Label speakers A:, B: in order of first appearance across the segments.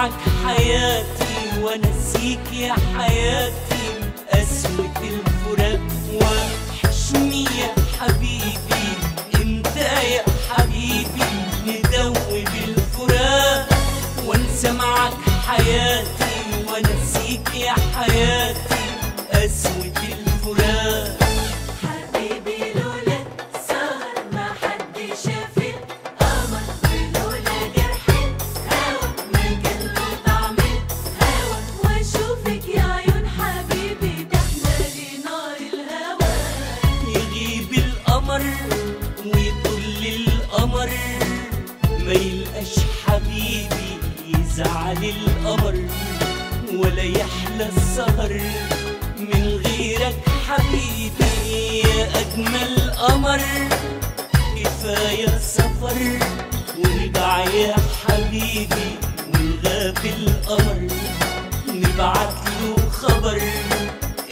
A: معك حياتي وانسيك يا حياتي قسوة الفراق. وحشني يا حبيبي انت يا حبيبي ندوب الفراق، وانسى معك حياتي وانسيك يا حياتي قسوة الفراق. ويطل القمر ما يلقاش حبيبي يزعل القمر، ولا يحلى السهر من غيرك حبيبي يا أجمل قمر. كفاية سفر ونرجع يا حبيبي ونغاب القمر، نبعتله خبر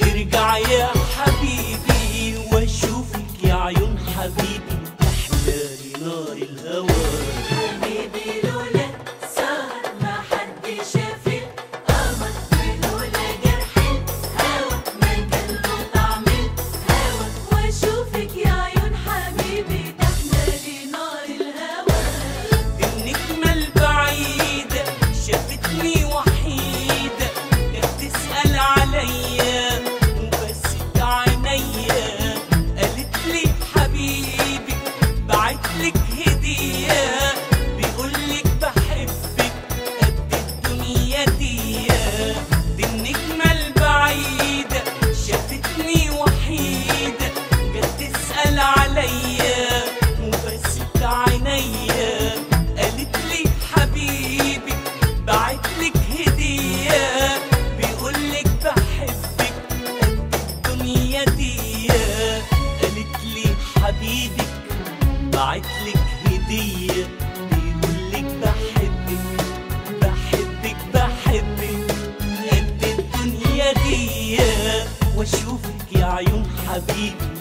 A: ارجع يا حبيبي واشوفك يا عيون حبيبي تحلالي نار الهوى.
B: حبيبي لولا سهر ما حد شاف القمر، ولولا جرح الهوى ما كان له طعم الهوى، واشوفك يا عيون حبيبي تحلالي نار الهوى.
A: النجمة البعيدة شافتني وحيدة كانت تسأل عليا وبست عينيا، قالت لي حبيبي بعتلك هدية بيقولك بحبك قد الدنيا دي. دي النجمة البعيدة شافتني وحيدة جت تسأل عليا وبست عينيا، قالت لي حبيبي بعتلك هدية بيقولك بحبك قد الدنيا دي. قالت لي حبيبك بعتلك هدية بيقولك بحبك بحبك بحبك قد الدنيا دي. واشوفك يا عيون حبيبي